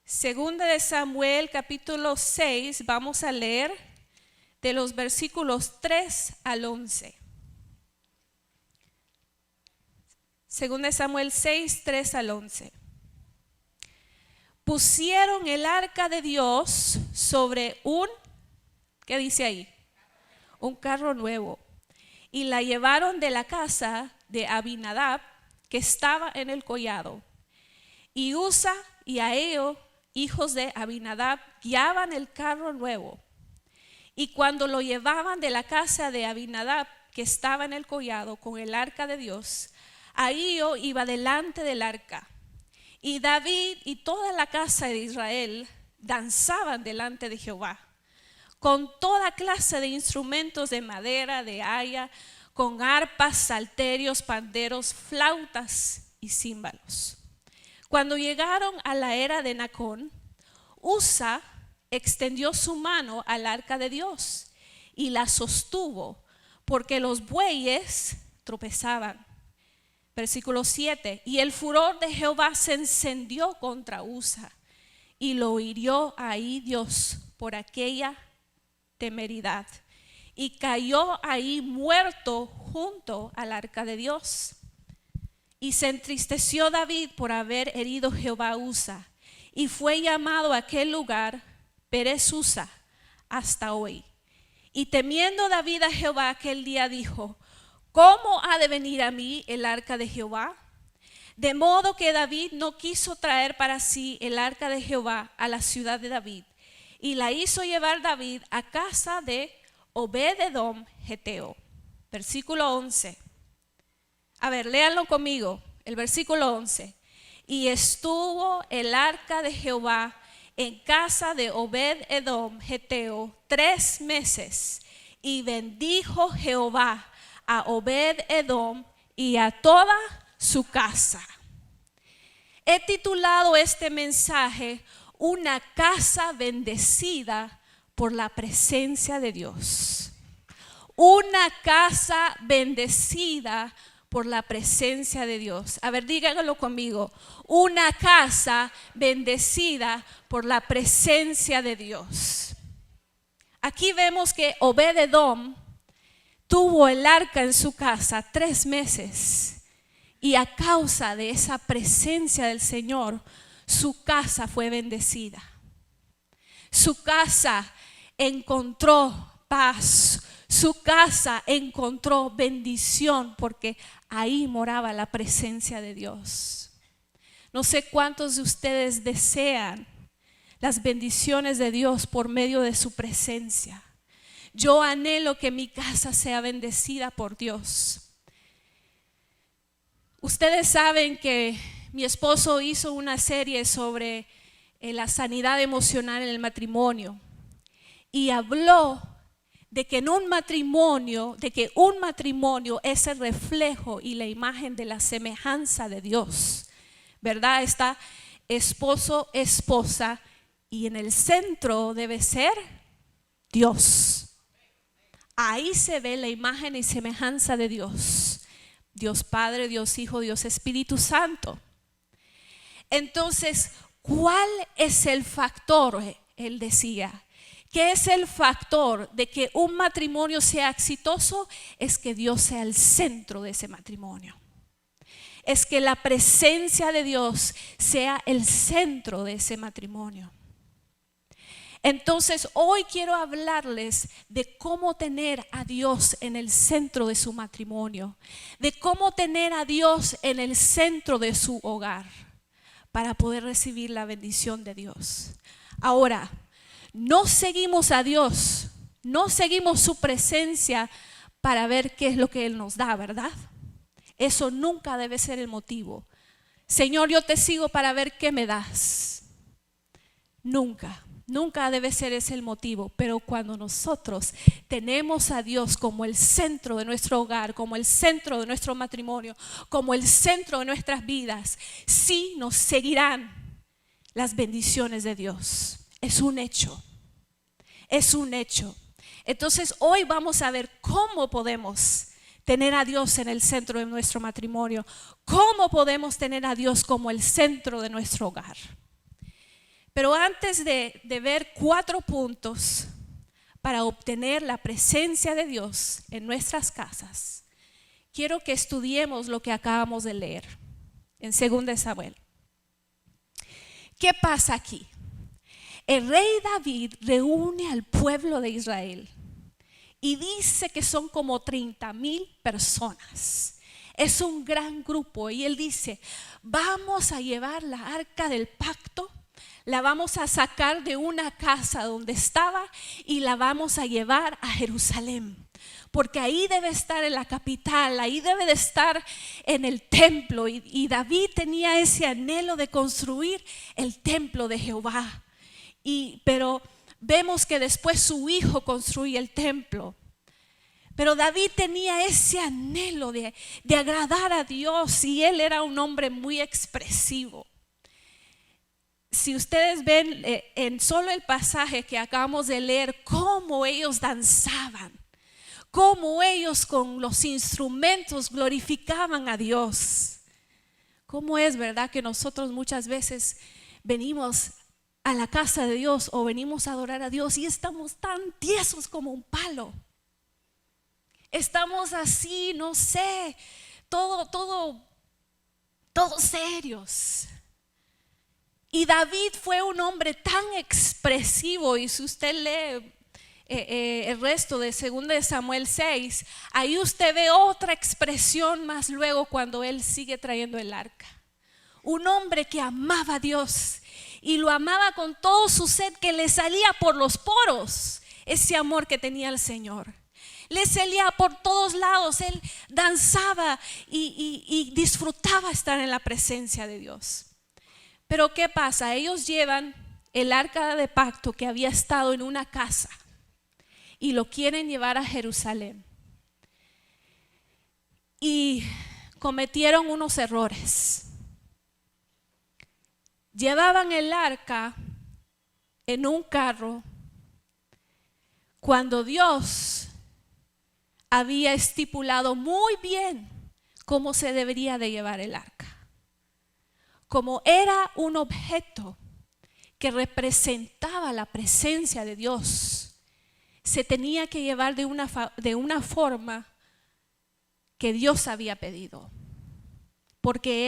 Segunda de Samuel, capítulo 6, vamos a leer de los versículos 3 al 11. Segunda de Samuel 6, 3 al 11. Pusieron el arca de Dios sobre ¿qué dice ahí? Un carro nuevo. Y la llevaron de la casa de Abinadab, que estaba en el collado. Y Usa y Ahio, hijos de Abinadab, guiaban el carro nuevo. Y cuando lo llevaban de la casa de Abinadab, que estaba en el collado, con el arca de Dios, Ahio iba delante del arca. Y David y toda la casa de Israel danzaban delante de Jehová, con toda clase de instrumentos de madera, de haya, con arpas, salterios, panderos, flautas y címbalos. Cuando llegaron a la era de Nacón, Usa extendió su mano al arca de Dios y la sostuvo, porque los bueyes tropezaban. Versículo 7. Y el furor de Jehová se encendió contra Usa y lo hirió ahí Dios por aquella temeridad, y cayó ahí muerto junto al arca de Dios. Y se entristeció David por haber herido Jehová a Usa, y fue llamado a aquel lugar Perez Usa hasta hoy. Y temiendo David a Jehová aquel día dijo: ¿cómo ha de venir a mí el arca de Jehová? De modo que David no quiso traer para sí el arca de Jehová a la ciudad de David, y la hizo llevar David a casa de Obed-edom Geteo. Versículo 11. A ver, léanlo conmigo, el versículo 11. Y estuvo el arca de Jehová en casa de Obed-edom Geteo 3 meses, y bendijo Jehová a Obed-edom y a toda su casa. He titulado este mensaje Una casa bendecida por la presencia de Dios. Una casa bendecida por la presencia de Dios. A ver, díganlo conmigo. Una casa bendecida por la presencia de Dios. Aquí vemos que Obed-edom tuvo el arca en su casa 3 meses, y a causa de esa presencia del Señor, su casa fue bendecida. Su casa encontró paz, su casa encontró bendición, porque ahí moraba la presencia de Dios. No sé cuántos de ustedes desean las bendiciones de Dios por medio de su presencia. Yo anhelo que mi casa sea bendecida por Dios. Ustedes saben que mi esposo hizo una serie sobre la sanidad emocional en el matrimonio, y habló de que un matrimonio es el reflejo y la imagen de la semejanza de Dios, ¿verdad? Está esposo, esposa, y en el centro debe ser Dios. Ahí se ve la imagen y semejanza de Dios. Dios Padre, Dios Hijo, Dios Espíritu Santo. Entonces, ¿cuál es el factor? Él decía, ¿qué es el factor de que un matrimonio sea exitoso? Es que Dios sea el centro de ese matrimonio. Es que la presencia de Dios sea el centro de ese matrimonio. Entonces, hoy quiero hablarles de cómo tener a Dios en el centro de su matrimonio, de cómo tener a Dios en el centro de su hogar, para poder recibir la bendición de Dios. Ahora, no seguimos a Dios, no seguimos su presencia para ver qué es lo que Él nos da, ¿verdad? Eso nunca debe ser el motivo. Señor, yo te sigo para ver qué me das. Nunca debe ser ese el motivo. Pero cuando nosotros tenemos a Dios como el centro de nuestro hogar, como el centro de nuestro matrimonio, como el centro de nuestras vidas, sí nos seguirán las bendiciones de Dios. Es un hecho. Es un hecho. Entonces hoy vamos a ver cómo podemos tener a Dios en el centro de nuestro matrimonio. Cómo podemos tener a Dios como el centro de nuestro hogar. Pero antes de ver 4 puntos para obtener la presencia de Dios en nuestras casas, quiero que estudiemos lo que acabamos de leer en 2 Samuel. ¿Qué pasa aquí? El rey David reúne al pueblo de Israel y dice que son como 30,000 personas. Es un gran grupo y él dice, vamos a llevar la arca del pacto, la vamos a sacar de una casa donde estaba y la vamos a llevar a Jerusalén. Porque ahí debe estar en la capital, ahí debe de estar en el templo. Y David tenía ese anhelo de construir el templo de Jehová. Pero vemos que después su hijo construye el templo. Pero David tenía ese anhelo de agradar a Dios y él era un hombre muy expresivo. Si ustedes ven en solo el pasaje que acabamos de leer, cómo ellos danzaban, cómo ellos con los instrumentos glorificaban a Dios. Cómo es verdad que nosotros muchas veces venimos a la casa de Dios o venimos a adorar a Dios y estamos tan tiesos como un palo. Estamos así, no sé, todos serios. Y David fue un hombre tan expresivo, y si usted lee el resto de 2 Samuel 6, ahí usted ve otra expresión más luego cuando él sigue trayendo el arca. Un hombre que amaba a Dios y lo amaba con todo su ser, que le salía por los poros ese amor que tenía el Señor. Le salía por todos lados, él danzaba y disfrutaba estar en la presencia de Dios. Pero ¿qué pasa? Ellos llevan el arca de pacto que había estado en una casa y lo quieren llevar a Jerusalén. Y cometieron unos errores. Llevaban el arca en un carro cuando Dios había estipulado muy bien cómo se debería de llevar el arca. Como era un objeto que representaba la presencia de Dios, se tenía que llevar de una forma que Dios había pedido. Porque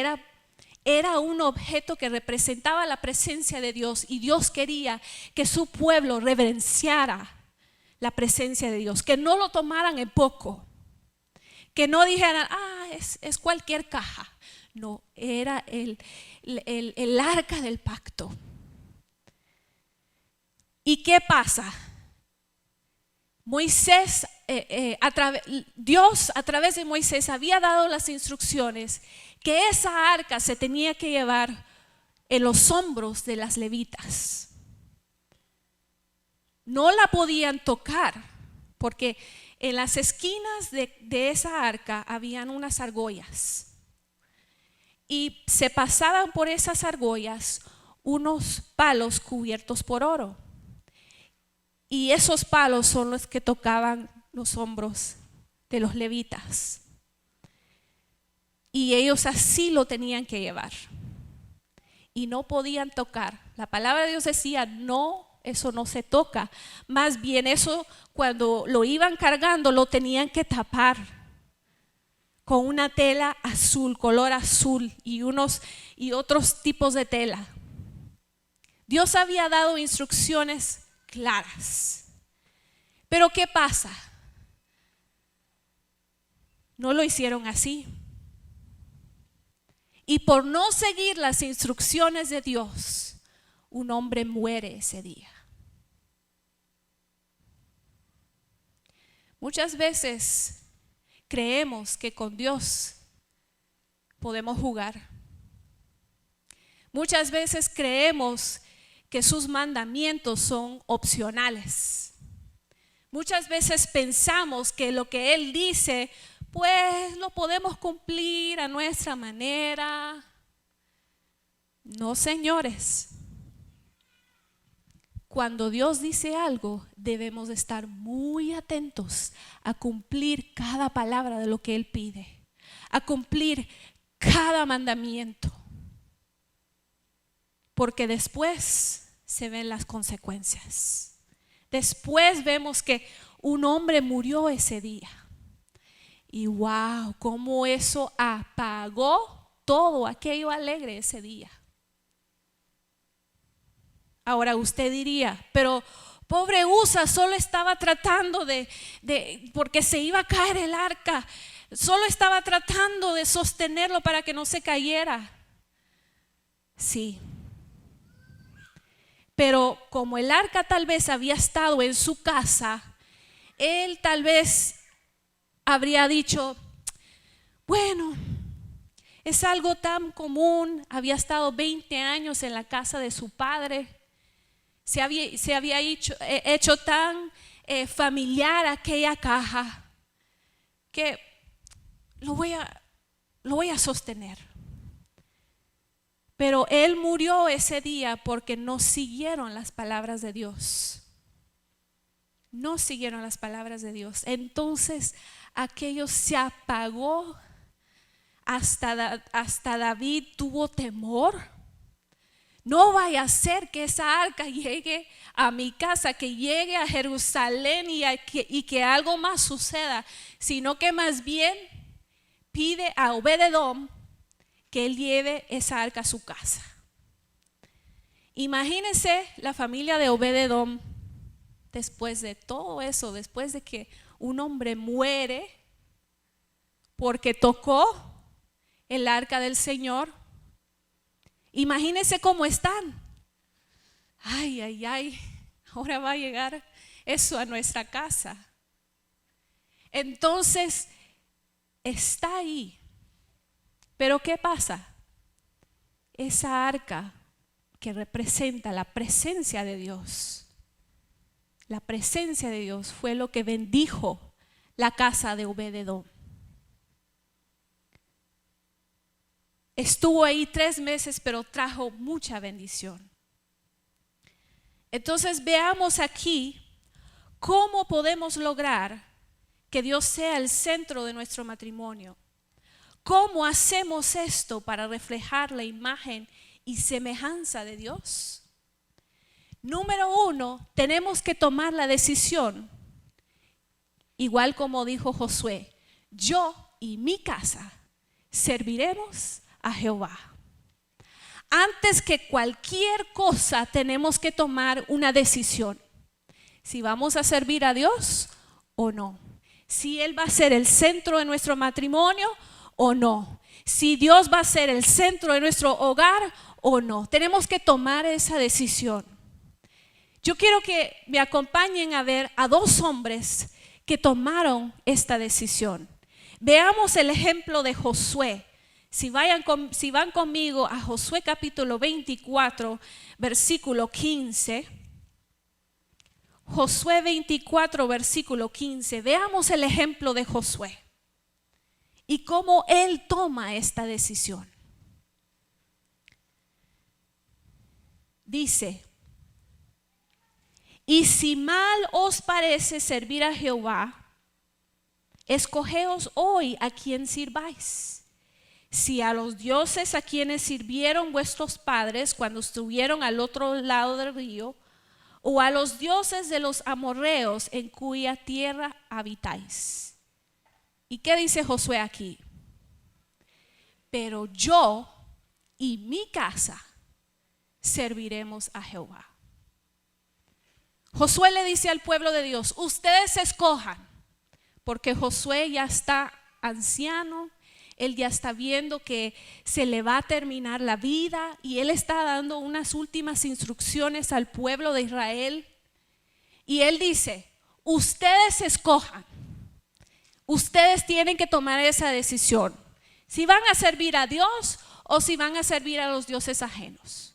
era un objeto que representaba la presencia de Dios y Dios quería que su pueblo reverenciara la presencia de Dios, que no lo tomaran en poco, que no dijeran, es cualquier caja. No, era el arca del pacto. ¿Y qué pasa? Dios a través de Moisés había dado las instrucciones que esa arca se tenía que llevar en los hombros de las levitas. No la podían tocar porque en las esquinas de esa arca habían unas argollas. Y se pasaban por esas argollas unos palos cubiertos por oro. Y esos palos son los que tocaban los hombros de los levitas. Y ellos así lo tenían que llevar. Y no podían tocar. La palabra de Dios decía, no, eso no se toca. Más bien eso, cuando lo iban cargando, lo tenían que tapar con una tela azul, color azul y otros tipos de tela. Dios había dado instrucciones claras. Pero ¿qué pasa? No lo hicieron así. Y por no seguir las instrucciones de Dios, un hombre muere ese día. Muchas veces creemos que con Dios podemos jugar. Muchas veces creemos que sus mandamientos son opcionales. Muchas veces pensamos que lo que Él dice, pues lo podemos cumplir a nuestra manera. No, señores. Cuando Dios dice algo, debemos estar muy atentos a cumplir cada palabra de lo que Él pide, a cumplir cada mandamiento. Porque después se ven las consecuencias. Después vemos que un hombre murió ese día. Y wow, cómo eso apagó todo aquello alegre ese día. Ahora usted diría, pero pobre Usa, solo estaba tratando porque se iba a caer el arca, solo estaba tratando de sostenerlo para que no se cayera. Sí. Pero como el arca tal vez había estado en su casa, él tal vez habría dicho, bueno, es algo tan común, había estado 20 años en la casa de su padre, se había hecho tan familiar aquella caja que lo voy a sostener. Pero él murió ese día porque no siguieron las palabras de Dios. No siguieron las palabras de Dios. Entonces aquello se apagó. Hasta David tuvo temor. No vaya a ser que esa arca llegue a mi casa, que llegue a Jerusalén y que algo más suceda, sino que más bien pide a Obed-edom que él lleve esa arca a su casa. Imagínense la familia de Obed-edom después de todo eso, después de que un hombre muere porque tocó el arca del Señor. Imagínense cómo están. Ay, ahora va a llegar eso a nuestra casa. Entonces está ahí. Pero ¿qué pasa? Esa arca que representa la presencia de Dios, la presencia de Dios fue lo que bendijo la casa de Obed-edom. Estuvo ahí 3 meses, pero trajo mucha bendición. Entonces veamos aquí cómo podemos lograr que Dios sea el centro de nuestro matrimonio. ¿Cómo hacemos esto para reflejar la imagen y semejanza de Dios? Número 1, tenemos que tomar la decisión, igual como dijo Josué, yo y mi casa serviremos a Jehová. Antes que cualquier cosa tenemos que tomar una decisión, si vamos a servir a Dios o no, si Él va a ser el centro de nuestro matrimonio o no, si Dios va a ser el centro de nuestro hogar o no. Tenemos que tomar esa decisión. Yo quiero que me acompañen a ver a 2 hombres que tomaron esta decisión. Veamos el ejemplo de Josué. Si van conmigo a Josué capítulo 24, versículo 15. Josué 24, versículo 15. Veamos el ejemplo de Josué y cómo él toma esta decisión. Dice, y si mal os parece servir a Jehová, escogeos hoy a quién sirváis. Si a los dioses a quienes sirvieron vuestros padres cuando estuvieron al otro lado del río, o a los dioses de los amorreos en cuya tierra habitáis. ¿Y qué dice Josué aquí? Pero yo y mi casa serviremos a Jehová. Josué le dice al pueblo de Dios, ustedes escojan, porque Josué ya está anciano, él ya está viendo que se le va a terminar la vida y él está dando unas últimas instrucciones al pueblo de Israel. Y él dice, ustedes escojan, ustedes tienen que tomar esa decisión, si van a servir a Dios o si van a servir a los dioses ajenos.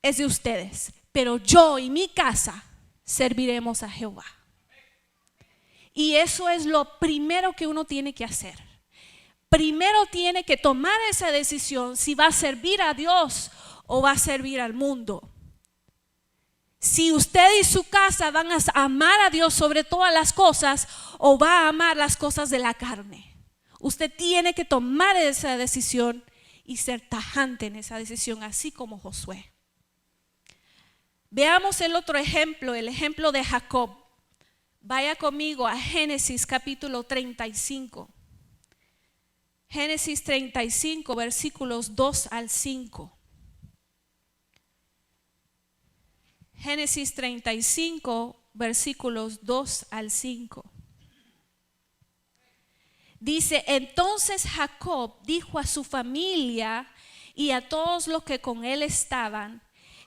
Es de ustedes, pero yo y mi casa serviremos a Jehová. Y eso es lo primero que uno tiene que hacer. Primero tiene que tomar esa decisión si va a servir a Dios o va a servir al mundo. Si usted y su casa van a amar a Dios sobre todas las cosas o va a amar las cosas de la carne. Usted tiene que tomar esa decisión y ser tajante en esa decisión, así como Josué. Veamos el otro ejemplo, el ejemplo de Jacob. Vaya conmigo a Génesis capítulo 35. Génesis 35, versículos 2 al 5. Génesis 35, versículos 2 al 5. Dice, entonces Jacob dijo a su familia y a todos los que con él estaban: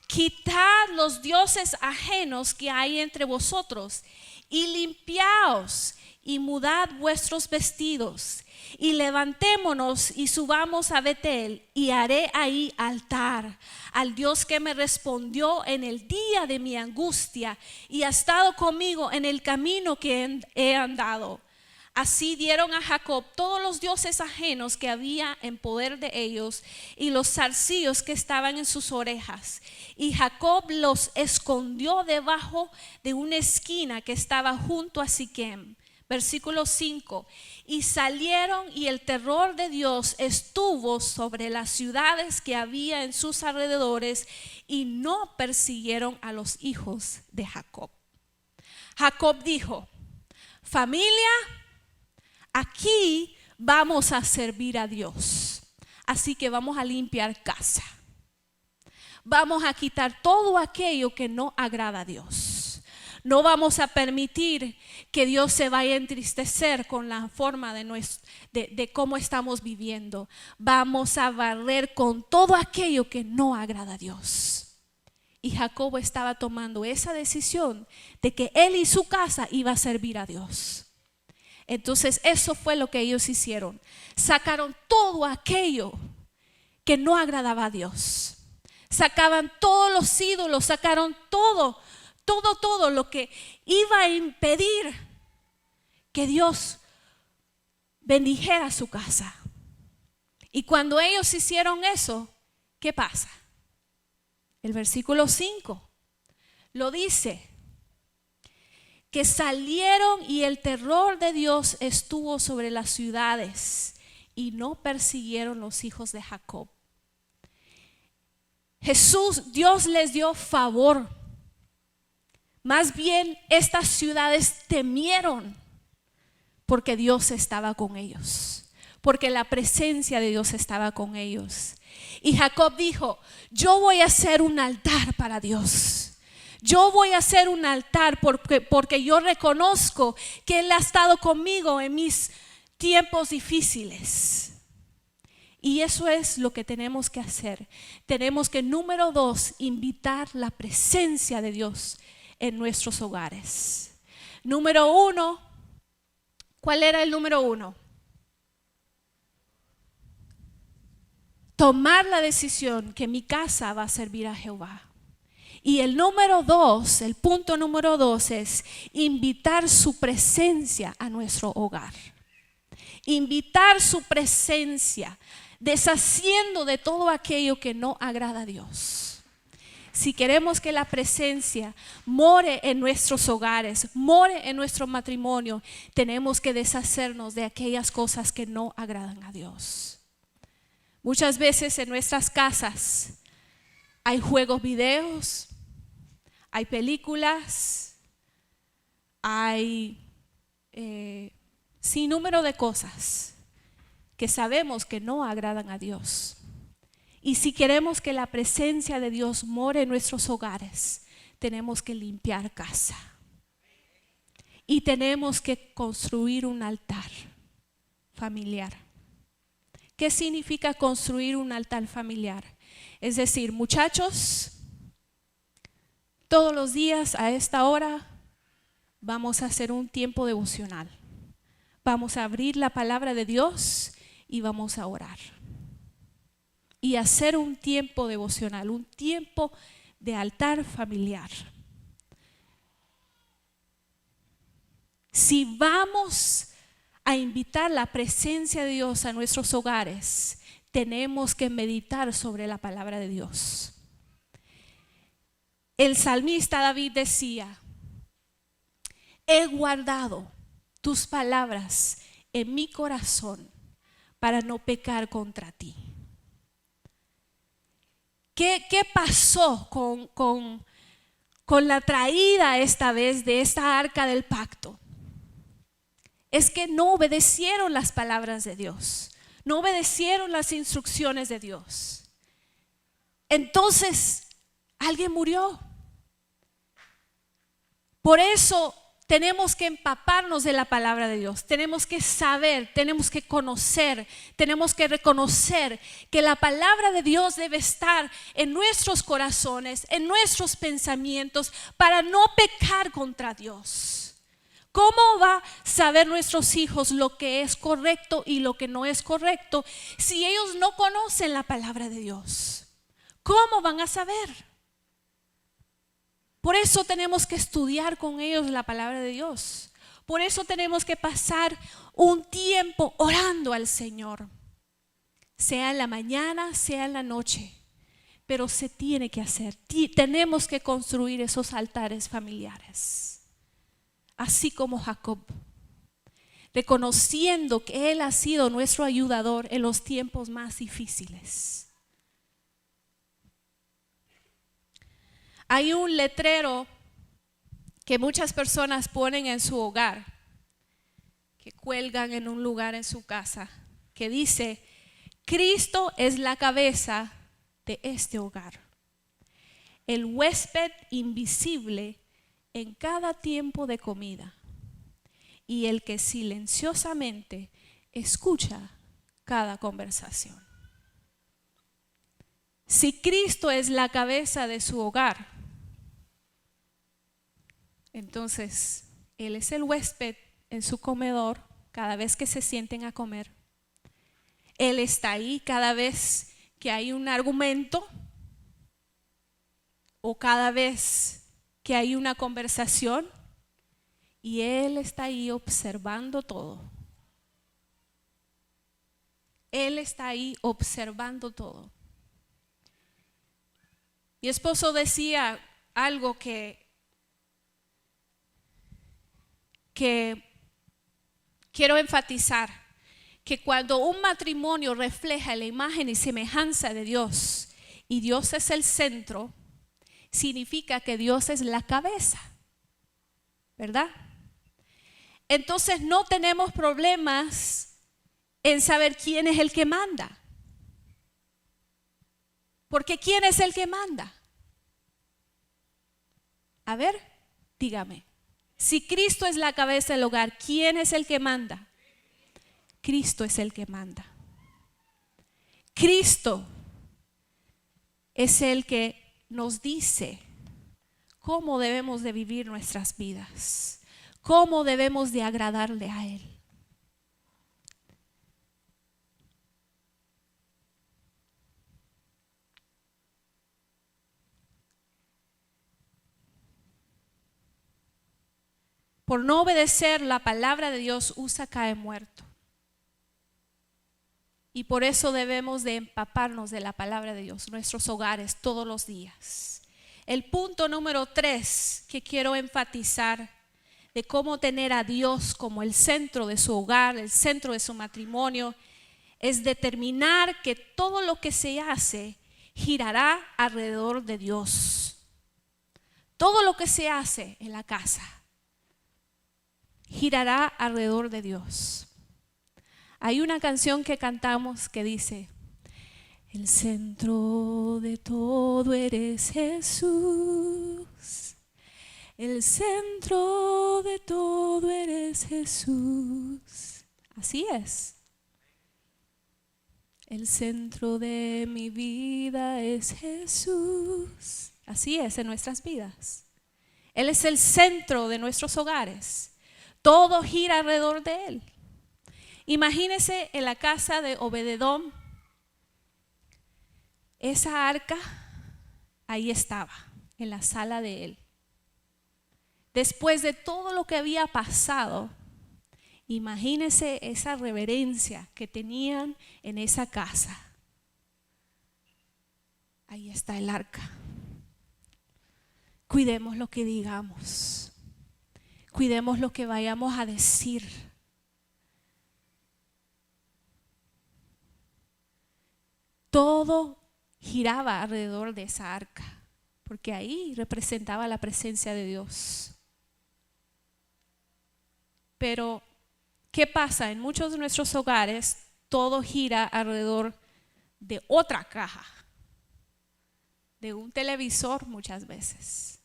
quitad los dioses ajenos que hay entre vosotros y limpiaos y mudad vuestros vestidos y levantémonos y subamos a Betel y haré ahí altar al Dios que me respondió en el día de mi angustia y ha estado conmigo en el camino que he andado. Así dieron a Jacob todos los dioses ajenos que había en poder de ellos y los zarcillos que estaban en sus orejas. Y Jacob los escondió debajo de una esquina que estaba junto a Siquem. Versículo 5. Y salieron y el terror de Dios estuvo sobre las ciudades que había en sus alrededores y no persiguieron a los hijos de Jacob. Jacob dijo: familia, aquí vamos a servir a Dios, así que vamos a limpiar casa. Vamos a quitar todo aquello que no agrada a Dios. No vamos a permitir que Dios se vaya a entristecer con la forma de cómo estamos viviendo. Vamos a barrer con todo aquello que no agrada a Dios. Y Jacob estaba tomando esa decisión de que él y su casa iba a servir a Dios. Entonces eso fue lo que ellos hicieron. Sacaron todo aquello que no agradaba a Dios. Sacaban todos los ídolos, sacaron todo lo que iba a impedir que Dios bendijera su casa. Y cuando ellos hicieron eso, ¿qué pasa? El versículo 5 lo dice: que salieron y el terror de Dios estuvo sobre las ciudades y no persiguieron los hijos de Jacob. Dios les dio favor. Más bien estas ciudades temieron porque Dios estaba con ellos, porque la presencia de Dios estaba con ellos. Y Jacob dijo: yo voy a hacer un altar para Dios. Yo voy a hacer un altar porque yo reconozco que Él ha estado conmigo en mis tiempos difíciles. Y eso es lo que tenemos que hacer. Tenemos que, número 2, invitar la presencia de Dios en nuestros hogares. Número 1, ¿cuál era el número 1? Tomar la decisión que mi casa va a servir a Jehová. Y el número 2, el punto número 2 es invitar su presencia a nuestro hogar. Invitar su presencia, deshaciendo de todo aquello que no agrada a Dios. Si queremos que la presencia more en nuestros hogares, more en nuestro matrimonio, tenemos que deshacernos de aquellas cosas que no agradan a Dios. Muchas veces en nuestras casas hay juegos videos, hay películas, hay sinnúmero de cosas que sabemos que no agradan a Dios. Y si queremos que la presencia de Dios more en nuestros hogares, tenemos que limpiar casa. Y tenemos que construir un altar familiar. ¿Qué significa construir un altar familiar? Es decir, muchachos, todos los días a esta hora vamos a hacer un tiempo devocional. Vamos a abrir la palabra de Dios y vamos a orar. Y hacer un tiempo devocional, un tiempo de altar familiar. Si vamos a invitar la presencia de Dios a nuestros hogares, tenemos que meditar sobre la palabra de Dios. El salmista David decía: he guardado tus palabras en mi corazón para no pecar contra ti. ¿Qué pasó con con la traída esta vez de esta arca del pacto es que no obedecieron las palabras de Dios, no obedecieron las instrucciones de Dios. Entonces, alguien murió. Por eso tenemos que empaparnos de la palabra de Dios, tenemos que saber, tenemos que conocer, tenemos que reconocer que la palabra de Dios debe estar en nuestros corazones, en nuestros pensamientos, para no pecar contra Dios. ¿Cómo va a saber nuestros hijos lo que es correcto y lo que no es correcto si ellos no conocen la palabra de Dios? ¿Cómo van a saber? Por eso tenemos que estudiar con ellos la palabra de Dios. Por eso tenemos que pasar un tiempo orando al Señor, sea en la mañana, sea en la noche. Pero se tiene que hacer. Tenemos que construir esos altares familiares. Así como Jacob, reconociendo que Él ha sido nuestro ayudador en los tiempos más difíciles. Hay un letrero que muchas personas ponen en su hogar, que cuelgan en un lugar en su casa, que dice: Cristo es la cabeza de este hogar, el huésped invisible en cada tiempo de comida y el que silenciosamente escucha cada conversación. Si Cristo es la cabeza de su hogar, entonces Él es el huésped en su comedor cada vez que se sienten a comer. Él está ahí cada vez que hay un argumento o cada vez que hay una conversación, y Él está ahí observando todo. Él está ahí observando todo. Mi esposo decía algo que quiero enfatizar, que cuando un matrimonio refleja la imagen y semejanza de Dios y Dios es el centro, significa que Dios es la cabeza, ¿verdad? Entonces no tenemos problemas en saber quién es el que manda. Porque ¿quién es el que manda? A ver, dígame. Si Cristo es la cabeza del hogar, ¿quién es el que manda? Cristo es el que manda. Cristo es el que nos dice cómo debemos de vivir nuestras vidas, cómo debemos de agradarle a Él. Por no obedecer la palabra de Dios, Usa cae muerto. Y por eso debemos de empaparnos de la palabra de Dios, nuestros hogares, todos los días. El punto número 3 que quiero enfatizar de cómo tener a Dios como el centro de su hogar, el centro de su matrimonio, es determinar que todo lo que se hace girará alrededor de Dios. Todo lo que se hace en la casa girará alrededor de Dios. Hay una canción que cantamos que dice: el centro de todo eres Jesús, el centro de todo eres Jesús. Así es. El centro de mi vida es Jesús. Así es en nuestras vidas. Él es el centro de nuestros hogares. Todo gira alrededor de Él. Imagínese en la casa de Obededom, esa arca ahí estaba, en la sala de él. Después de todo lo que había pasado, imagínese esa reverencia que tenían en esa casa. Ahí está el arca. Cuidemos lo que digamos, cuidemos lo que vayamos a decir. Todo giraba alrededor de esa arca, porque ahí representaba la presencia de Dios. Pero, ¿qué pasa? En muchos de nuestros hogares todo gira alrededor de otra caja, de un televisor muchas veces.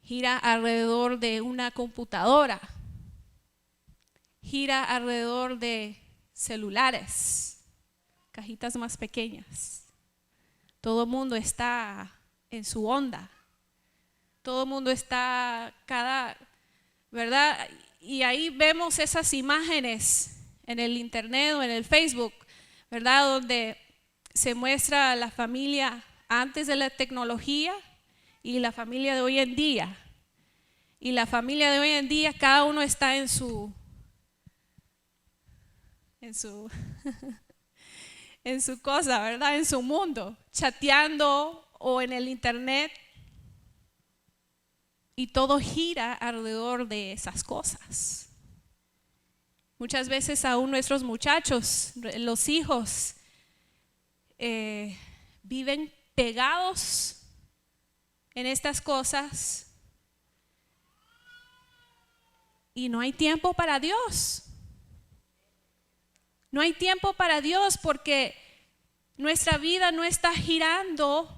Gira alrededor de una computadora. Gira alrededor de celulares, cajitas más pequeñas. Todo el mundo está en su onda. Todo el mundo está ¿verdad? Y ahí vemos esas imágenes en el internet o en el Facebook, ¿verdad? Donde se muestra la familia antes de la tecnología y la familia de hoy en día. Y la familia de hoy en día, cada uno está en su en su cosa, ¿verdad? En su mundo, chateando o en el internet. Y todo gira alrededor de esas cosas. Muchas veces aún nuestros muchachos, los hijos, viven pegados en estas cosas y no hay tiempo para Dios. No hay tiempo para Dios porque nuestra vida no está girando.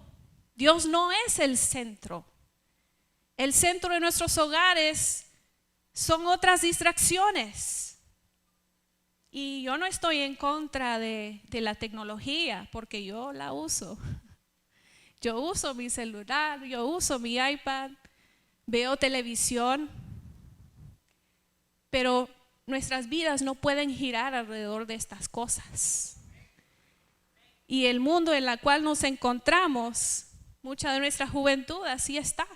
Dios no es el centro. El centro de nuestros hogares son otras distracciones. Y yo no estoy en contra de la tecnología porque yo la uso. Yo uso mi celular, yo uso mi iPad, veo televisión. Pero nuestras vidas no pueden girar alrededor de estas cosas. Y el mundo en el cual nos encontramos, mucha de nuestra juventud así está.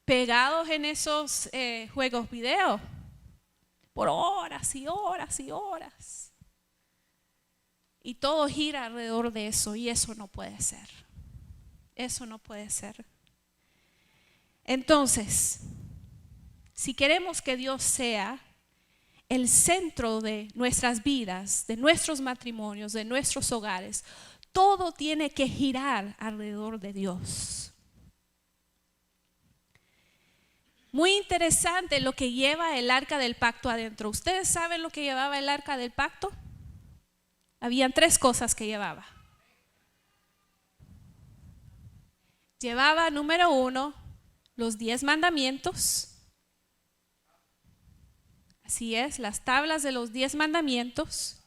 Pegados en esos juegos video por horas y horas y horas. Y todo gira alrededor de eso y eso no puede ser. Eso no puede ser. Entonces, si queremos que Dios sea el centro de nuestras vidas, de nuestros matrimonios, de nuestros hogares, todo tiene que girar alrededor de Dios. Muy interesante lo que lleva el arca del pacto adentro. ¿Ustedes saben lo que llevaba el arca del pacto? Habían 3 cosas que llevaba. Llevaba, número 1, los 10 mandamientos. Así es, las tablas de los 10 mandamientos,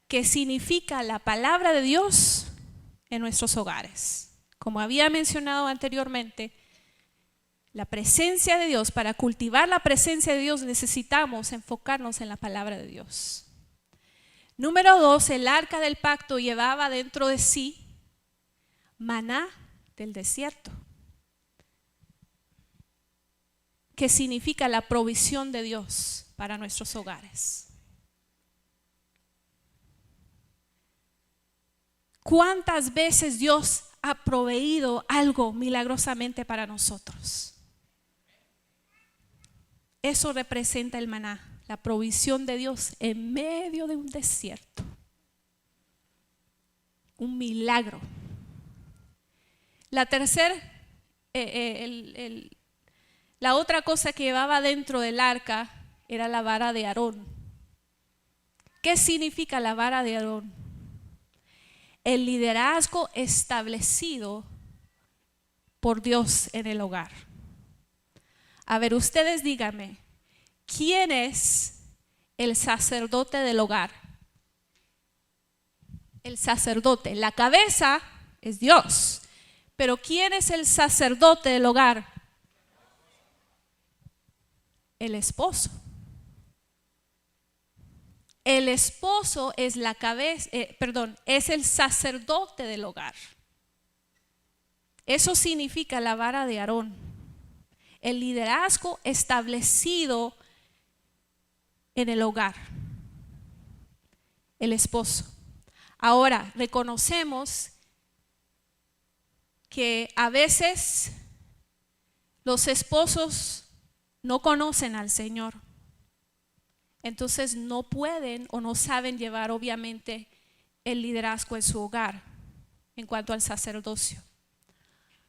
que significa la palabra de Dios en nuestros hogares. Como había mencionado anteriormente, la presencia de Dios, para cultivar la presencia de Dios necesitamos enfocarnos en la palabra de Dios. Número 2, el arca del pacto llevaba dentro de sí maná del desierto, que significa la provisión de Dios para nuestros hogares. ¿Cuántas veces Dios ha proveído algo milagrosamente para nosotros? Eso representa el maná, la provisión de Dios en medio de un desierto. Un milagro. La tercera, la otra cosa que llevaba dentro del arca era la vara de Aarón. ¿Qué significa la vara de Aarón? El liderazgo establecido por Dios en el hogar. A ver, ustedes díganme, ¿quién es el sacerdote del hogar? El sacerdote, la cabeza es Dios, pero ¿quién es el sacerdote del hogar? El esposo. El esposo es la cabeza, es el sacerdote del hogar. Eso significa la vara de Aarón. El liderazgo establecido en el hogar. El esposo. Ahora, reconocemos que a veces los esposos no conocen al Señor. Entonces no pueden o no saben llevar obviamente el liderazgo en su hogar en cuanto al sacerdocio.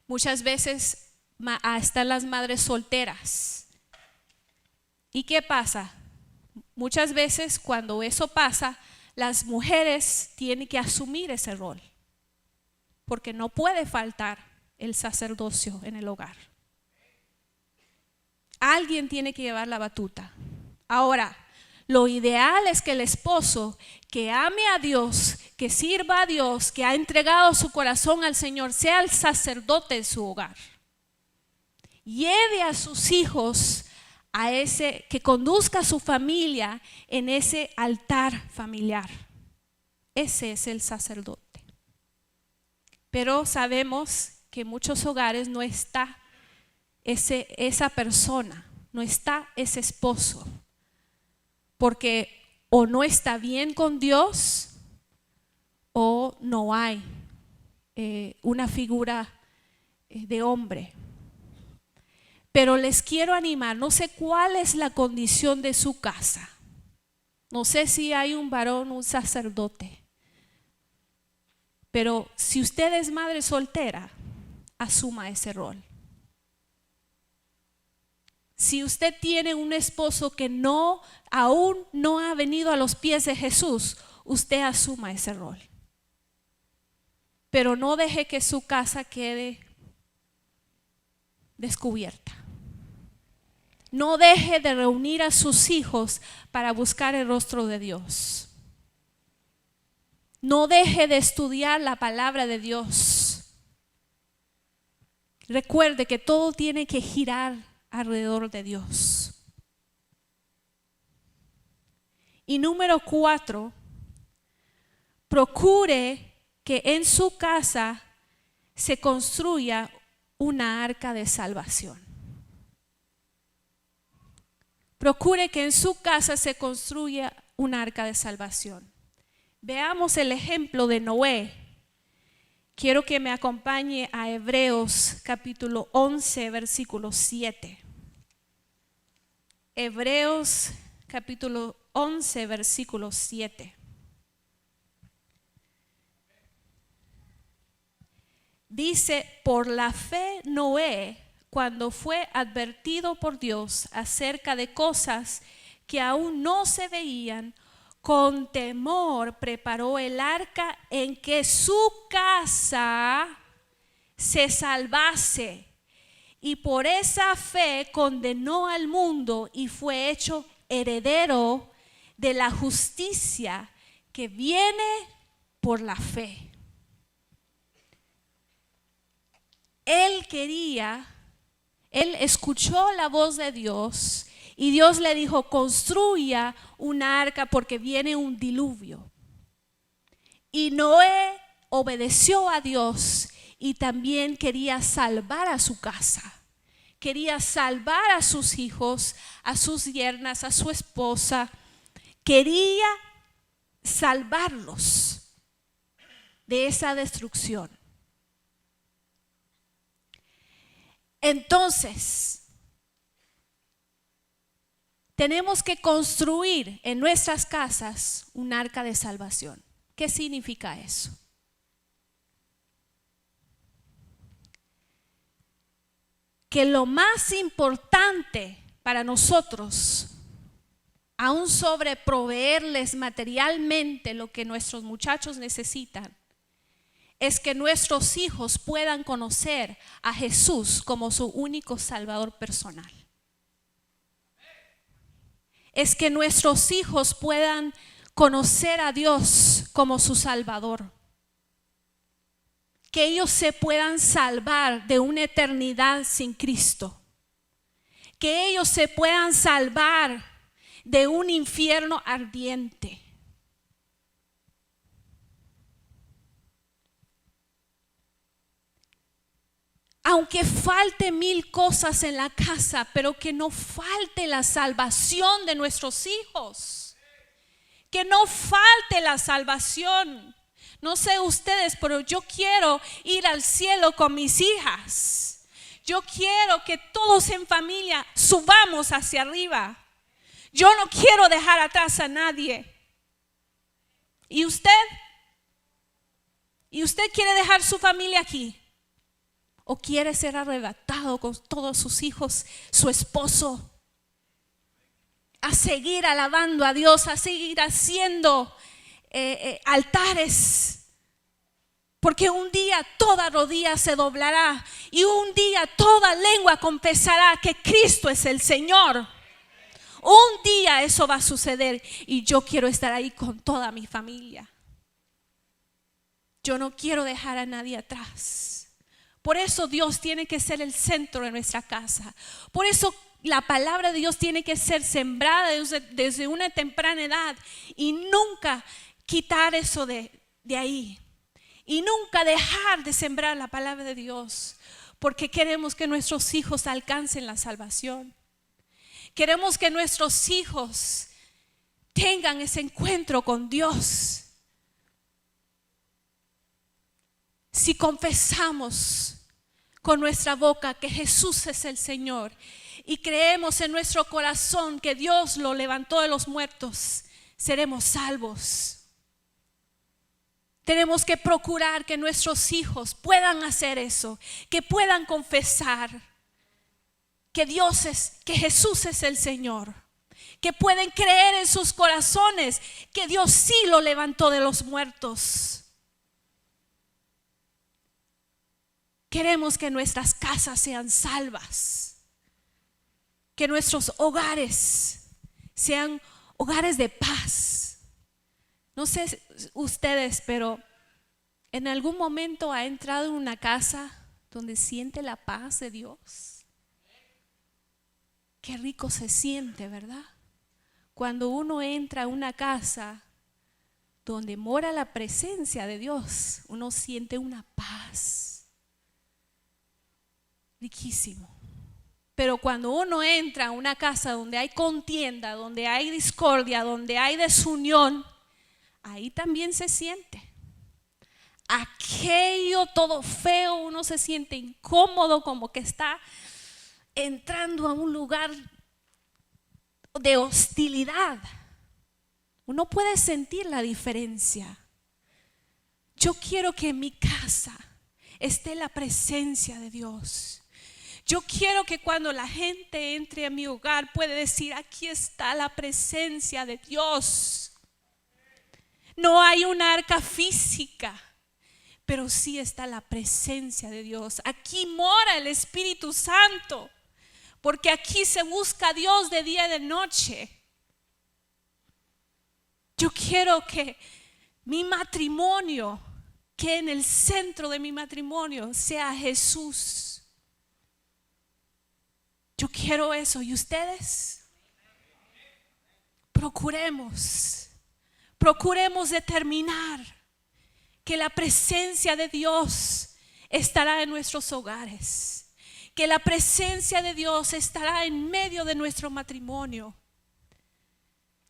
Muchas veces están las madres solteras. ¿Y qué pasa? Muchas veces cuando eso pasa, las mujeres tienen que asumir ese rol, porque no puede faltar el sacerdocio en el hogar. Alguien tiene que llevar la batuta. Ahora, lo ideal es que el esposo que ame a Dios, que sirva a Dios, que ha entregado su corazón al Señor, sea el sacerdote en su hogar. Lleve a sus hijos a que conduzca a su familia en ese altar familiar. Ese es el sacerdote. Pero sabemos que en muchos hogares no está esa persona, no está ese esposo, porque o no está bien con Dios o no hay una figura de hombre. Pero les quiero animar, no sé cuál es la condición de su casa. No sé si hay un varón, un sacerdote. Pero si usted es madre soltera, asuma ese rol. Si usted tiene un esposo que aún no ha venido a los pies de Jesús, usted asuma ese rol. Pero no deje que su casa quede descubierta. No deje de reunir a sus hijos para buscar el rostro de Dios. No deje de estudiar la palabra de Dios. Recuerde que todo tiene que girar alrededor de Dios. Y número 4, procure que en su casa se construya una arca de salvación. Procure que en su casa se construya un arca de salvación. Veamos el ejemplo de Noé. Quiero que me acompañe a Hebreos capítulo 11, versículo 7. Hebreos capítulo 11, versículo 7. Dice, por la fe Noé, cuando fue advertido por Dios acerca de cosas que aún no se veían, con temor preparó el arca en que su casa se salvase. Y por esa fe condenó al mundo y fue hecho heredero de la justicia que viene por la fe. Él escuchó la voz de Dios y Dios le dijo, construya una arca porque viene un diluvio. Y Noé obedeció a Dios y también quería salvar a su casa. Quería salvar a sus hijos, a sus yernas, a su esposa. Quería salvarlos de esa destrucción. Entonces, tenemos que construir en nuestras casas un arca de salvación. ¿Qué significa eso? Que lo más importante para nosotros, aún sobre proveerles materialmente lo que nuestros muchachos necesitan, es que nuestros hijos puedan conocer a Jesús como su único Salvador personal. Es que nuestros hijos puedan conocer a Dios como su Salvador. Que ellos se puedan salvar de una eternidad sin Cristo. Que ellos se puedan salvar de un infierno ardiente. Aunque falte 1000 cosas en la casa, pero que no falte la salvación de nuestros hijos. Que no falte la salvación. No sé ustedes, pero yo quiero ir al cielo con mis hijas. Yo quiero que todos en familia subamos hacia arriba. Yo no quiero dejar atrás a nadie. ¿Y usted? ¿Y usted quiere dejar su familia aquí? o quiere ser arrebatado con todos sus hijos, su esposo, a seguir alabando a Dios, a seguir haciendo altares. Porque un día toda rodilla se doblará y un día toda lengua confesará que Cristo es el Señor. Un día eso va a suceder y yo quiero estar ahí con toda mi familia. Yo no quiero dejar a nadie atrás. Por eso Dios tiene que ser el centro de nuestra casa. Por eso la palabra de Dios tiene que ser sembrada desde una temprana edad y nunca quitar eso de ahí. Y nunca dejar de sembrar la palabra de Dios, porque queremos que nuestros hijos alcancen la salvación. Queremos que nuestros hijos tengan ese encuentro con Dios. Si confesamos con nuestra boca que Jesús es el Señor y creemos en nuestro corazón que Dios lo levantó de los muertos, seremos salvos. Tenemos que procurar que nuestros hijos puedan hacer eso, que puedan confesar que que Jesús es el Señor, que pueden creer en sus corazones que Dios sí lo levantó de los muertos. Queremos que nuestras casas sean salvas, que nuestros hogares sean hogares de paz. No sé ustedes, pero ¿en algún momento ha entrado en una casa donde siente la paz de Dios? Qué rico se siente, ¿verdad? Cuando uno entra a una casa donde mora la presencia de Dios, uno siente una paz. Riquísimo. Pero cuando uno entra a una casa donde hay contienda, donde hay discordia, donde hay desunión, ahí también se siente aquello todo feo, uno se siente incómodo, como que está entrando a un lugar de hostilidad. Uno puede sentir la diferencia. Yo quiero que en mi casa esté la presencia de Dios. Yo quiero que cuando la gente entre a mi hogar pueda decir: aquí está la presencia de Dios. No hay una arca física, pero sí está la presencia de Dios. Aquí mora el Espíritu Santo, porque aquí se busca a Dios de día y de noche. Yo quiero que mi matrimonio, que en el centro de mi matrimonio sea Jesús. Yo quiero eso. ¿Y ustedes? Procuremos determinar que la presencia de Dios estará en nuestros hogares, que la presencia de Dios estará en medio de nuestro matrimonio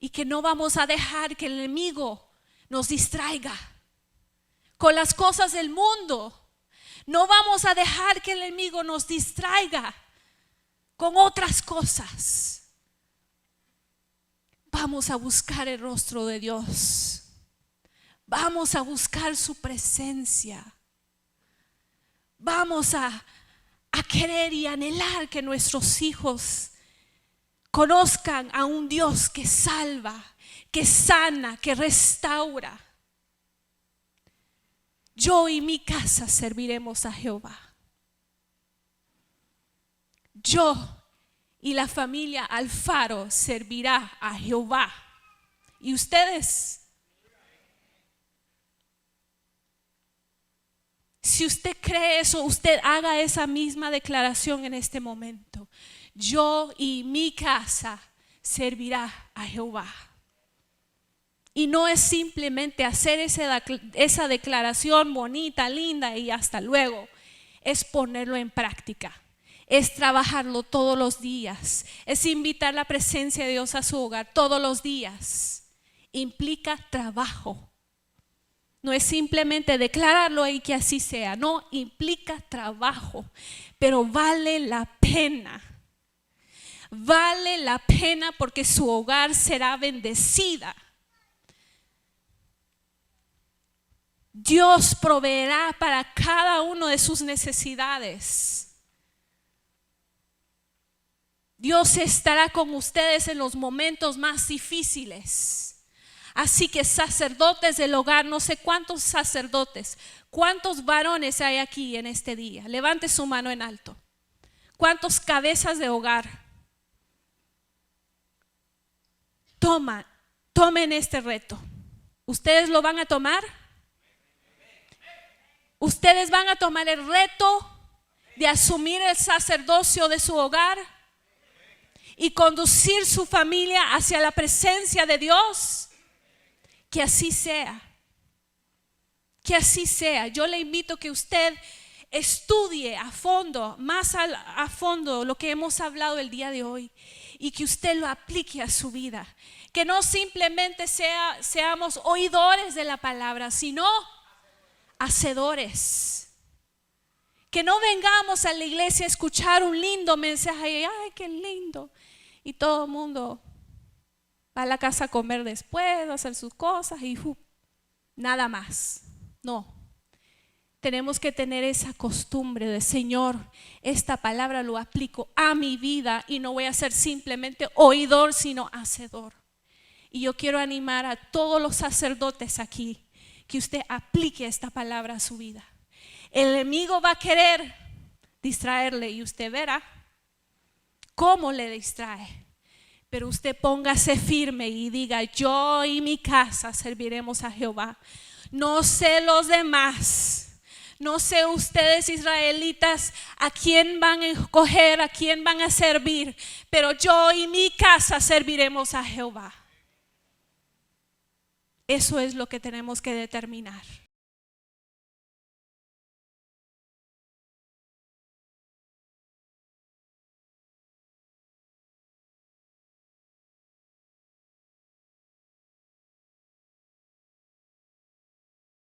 y que no vamos a dejar que el enemigo nos distraiga con las cosas del mundo. No vamos a dejar que el enemigo nos distraiga con otras cosas. Vamos a buscar el rostro de Dios. Vamos a buscar su presencia. Vamos a querer y anhelar que nuestros hijos conozcan a un Dios que salva, que sana, que restaura. Yo y mi casa serviremos a Jehová. Yo y la familia Alfaro servirá a Jehová. ¿Y ustedes? Si usted cree eso, usted haga esa misma declaración en este momento. Yo y mi casa servirá a Jehová. Y no es simplemente hacer esa declaración bonita, linda y hasta luego. Es ponerlo en práctica. Es trabajarlo todos los días. Es invitar la presencia de Dios a su hogar todos los días. Implica trabajo. No es simplemente declararlo y que así sea. No, implica trabajo. Pero vale la pena. Vale la pena porque su hogar será bendecida. Dios proveerá para cada uno de sus necesidades. Dios estará con ustedes en los momentos más difíciles. Así que sacerdotes del hogar, no sé cuántos sacerdotes, cuántos varones hay aquí en este día. Levante su mano en alto. ¿Cuántos cabezas de hogar? Tomen este reto. ¿Ustedes lo van a tomar? ¿Ustedes van a tomar el reto de asumir el sacerdocio de su hogar y conducir su familia hacia la presencia de Dios? Que así sea. Que así sea. Yo le invito a que usted estudie a fondo, más a fondo lo que hemos hablado el día de hoy y que usted lo aplique a su vida. Que no simplemente seamos oidores de la palabra, sino hacedores. Que no vengamos a la iglesia a escuchar un lindo mensaje y ay, qué lindo, y todo el mundo va a la casa a comer después, a hacer sus cosas y nada más. No, tenemos que tener esa costumbre de Señor, esta palabra lo aplico a mi vida y no voy a ser simplemente oidor, sino hacedor. Y yo quiero animar a todos los sacerdotes aquí que usted aplique esta palabra a su vida. El enemigo va a querer distraerle y usted verá cómo le distrae. Pero usted póngase firme y diga: yo y mi casa serviremos a Jehová. No sé los demás, no sé ustedes israelitas a quién van a escoger, a quién van a servir, pero yo y mi casa serviremos a Jehová. Eso es lo que tenemos que determinar.